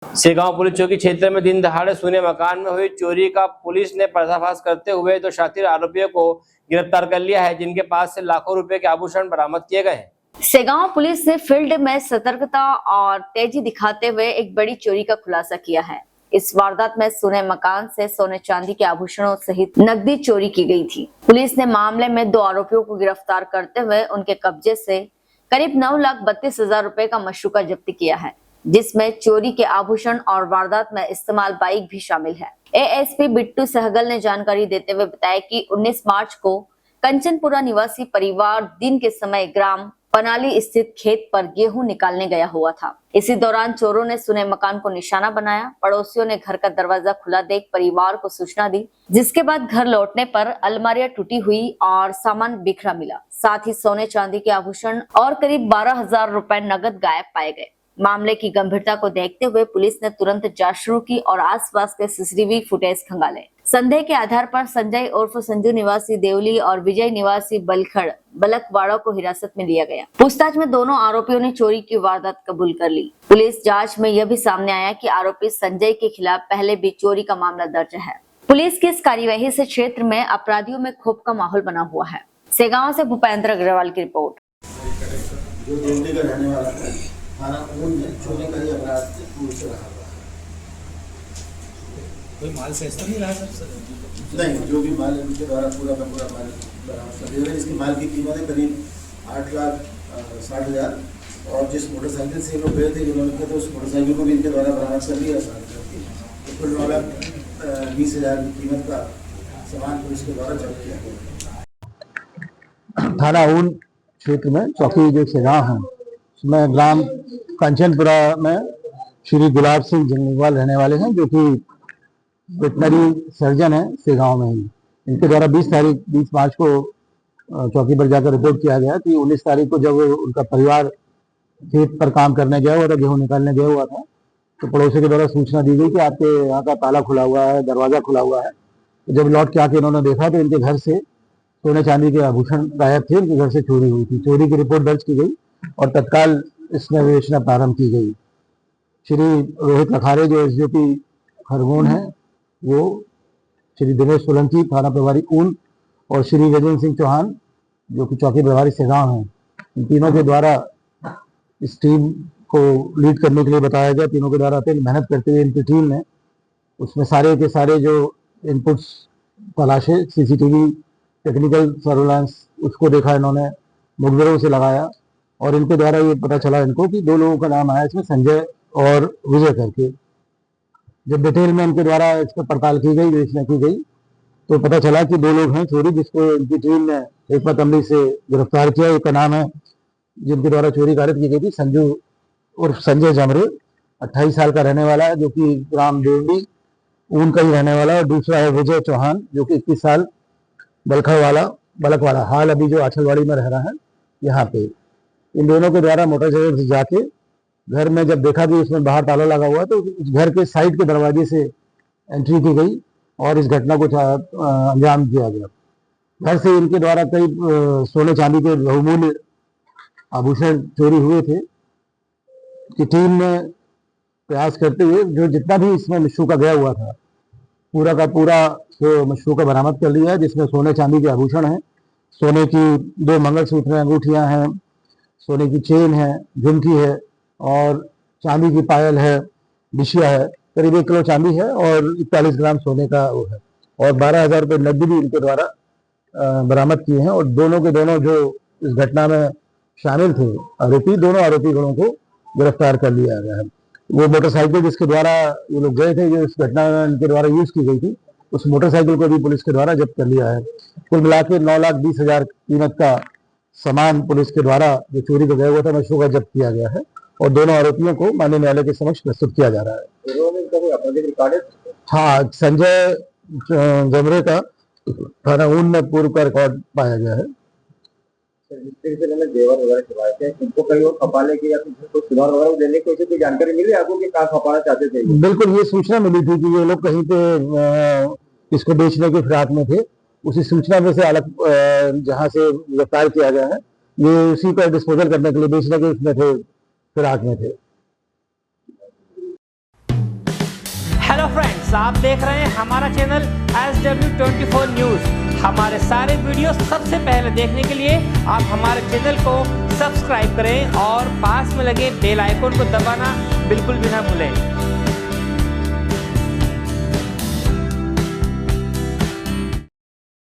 Segaon police चौकी क्षेत्र में दिन दहाड़े सुने मकान में हुई चोरी का पुलिस ने पर्दाफाश करते हुए दो शातिर आरोपियों को गिरफ्तार कर लिया है, जिनके पास से लाखों रुपए के आभूषण बरामद किए गए हैं। सेगांव पुलिस ने फील्ड में सतर्कता और तेजी दिखाते हुए एक बड़ी चोरी का खुलासा किया है। इस वारदात में सुने मकान से सोने चांदी के आभूषणों सहित नकदी चोरी की गई थी। पुलिस ने मामले में 2 आरोपियों को गिरफ्तार करते हुए उनके कब्जे से करीब 9,32,000 रुपए का मशरूका जब्त किया है, जिसमें चोरी के आभूषण और वारदात में इस्तेमाल बाइक भी शामिल है। एएसपी बिट्टू सहगल ने जानकारी देते हुए बताया कि 19 मार्च को कंचनपुरा निवासी परिवार दिन के समय ग्राम पनाली स्थित खेत पर गेहूं निकालने गया हुआ था। इसी दौरान चोरों ने सुने मकान को निशाना बनाया। पड़ोसियों ने घर का दरवाजा खुला देख परिवार को सूचना दी, जिसके बाद घर लौटने पर अलमारियां टूटी हुई और सामान बिखरा मिला। साथ ही सोने चांदी के आभूषण और करीब 12,000 रुपए नकद गायब पाए गए। मामले की गंभीरता को देखते हुए पुलिस ने तुरंत जांच शुरू की और आसपास के सीसीटीवी फुटेज खंगाले। संदेह के आधार पर संजय उर्फ संजू निवासी देवली और विजय निवासी बलखड़ बलकवाड़ा को हिरासत में लिया गया। पूछताछ में दोनों आरोपियों ने चोरी की वारदात कबूल कर ली। पुलिस जांच में यह भी सामने आया कि आरोपी संजय के खिलाफ पहले भी चोरी का मामला दर्ज है। पुलिस की इस कार्यवाही से क्षेत्र में अपराधियों में खौफ का माहौल बना हुआ है। सेगांव से भूपेंद्र अग्रवाल की रिपोर्ट। जो दिल्ली का रहने वाला है, थाना ऊन में चोरी का ही अपराध पूछ रहा है। कोई माल से ऐसा नहीं रहा सर? नहीं, जो भी माल उनके द्वारा पूरा का पूरा माल बरामद कर दिया है। इसकी माल की कीमत है करीब 8,60,000 और जिस मोटरसाइकिल से लोग गए थे जिन्होंने तो उस मोटरसाइकिल को भी इनके द्वारा बरामद कर लिया। तो कुल 9,20,000 की कीमत का सामान पुलिस के द्वारा जब्त किया गया। थाना ऊन क्षेत्र में चौकी जो सेगांव है उसमें ग्राम कंचनपुरा में श्री गुलाब सिंह जंगलीवाल रहने वाले हैं, जो कि वेटनरी सर्जन है सेगांव में ही। इनके द्वारा 20 मार्च को चौकी पर जाकर रिपोर्ट किया गया कि 19 तारीख को जब उनका परिवार खेत पर काम करने गया हुआ था, गेहूं निकालने गया हुआ था, तो पड़ोसी के द्वारा सूचना दी गई कि आपके यहाँ का ताला खुला हुआ है, दरवाजा खुला हुआ है। तो जब लौट के आके इन्होंने देखा तो इनके घर से सोने चांदी के आभूषण गायब थे। इनके घर से चोरी हुई थी। चोरी की रिपोर्ट दर्ज की गई और तत्काल इसमें विवेचना प्रारंभ की गई। श्री रोहित लखारे जो एसडीओपी खरगोन है, वो श्री दिनेश सोलंकी थाना प्रभारी ऊन और श्री गजेंद्र सिंह चौहान जो कि चौकी प्रभारी सेगांव हैं, इन तीनों के द्वारा इस टीम को लीड करने के लिए बताया गया। तीनों के द्वारा अत्यंत मेहनत करते हुए इनकी टीम ने उसमें सारे के सारे जो इनपुट्स तलाशे, सीसीटीवी, टेक्निकल सर्वेलेंस, उसको देखा इन्होंने, मुखबिरों से लगाया और इनके द्वारा ये पता चला इनको कि 2 लोगों का नाम आया इसमें, संजय और विजय करके। जब डिटेल में इनके द्वारा इस पर पड़ताल की गई, विवेचना की गई, तो पता चला कि 2 लोग हैं चोरी, जिसको इनकी टीम ने हिकमत अमली से गिरफ्तार किया। एक का नाम है जिनके द्वारा चोरी कारित की गई थी, संजू उर्फ संजय जमरे, 28 साल का रहने वाला है, जो कि ग्राम देवली ऊन का ही रहने वाला है। और दूसरा है विजय चौहान, जो कि 21 साल बलकवाड़ा, हाल अभी जो आछलवाड़ी में रह रहा है यहाँ पे। इन दोनों के द्वारा मोटरसाइकिल से जाके घर में जब देखा कि उसमें बाहर ताला लगा हुआ, तो उस घर के साइड के दरवाजे से एंट्री की गई और इस घटना को अंजाम दिया गया। घर से इनके द्वारा कई सोने चांदी के बहुमूल्य आभूषण चोरी हुए थे कि टीम ने प्रयास करते हुए जो जितना भी इसमें मशरूका गया हुआ था पूरा का पूरा तो मशरूका बरामद कर लिया है, जिसमें सोने चांदी के आभूषण हैं, सोने की 2 मंगलसूत्र हैं, अंगूठियां हैं, सोने की चेन है, झुमकी है और चांदी की पायल है, बिछिया है। करीब 1 किलो चांदी है और 41 ग्राम सोने का वो है और 12,000 रुपये नकदी भी इनके द्वारा बरामद किए हैं। और दोनों के दोनों जो इस घटना में शामिल थे आरोपी, दोनों आरोपी गणों को गिरफ्तार कर लिया गया है। वो मोटरसाइकिल जिसके द्वारा ये लोग गए थे, जो इस घटना में इनके द्वारा यूज की गई थी, उस मोटरसाइकिल को भी पुलिस के द्वारा जब्त कर लिया है। कुल मिला के 9,20,000 कीमत का सामान पुलिस के द्वारा जो चोरी का गया हुआ था मशरूका जब्त किया गया है और दोनों आरोपियों को माननीय न्यायालय के समक्ष प्रस्तुत किया जा रहा है। हाँ, संजय जमरे का थाना ऊन में पूर्व का रिकॉर्ड पाया गया है। जेवर वगैरह छुपाए थे, उनको कहीं और खपाने की या कुछ सुधार वगैरह देने की कोई जानकारी मिली आपको कि कहाँ खपाना चाहते थे? बिल्कुल, ये सूचना मिली थी कि ये लोग कहीं पे इसको बेचने के फिराक में थे। उसी सूचना में से अलग जहाँ से गिरफ्तार किया गया है, ये उसी का डिस्पोजल करने के लिए बेचने के उसमें थे, फिराक में थे। हेलो फ्रेंड्स, आप देख रहे हैं हमारा चैनल SW24 न्यूज़। हमारे सारे वीडियो सबसे पहले देखने के लिए आप हमारे चैनल को सब्सक्राइब करें और पास में लगे बेल आइकन को दबाना बिल्कुल भी ना भूलें।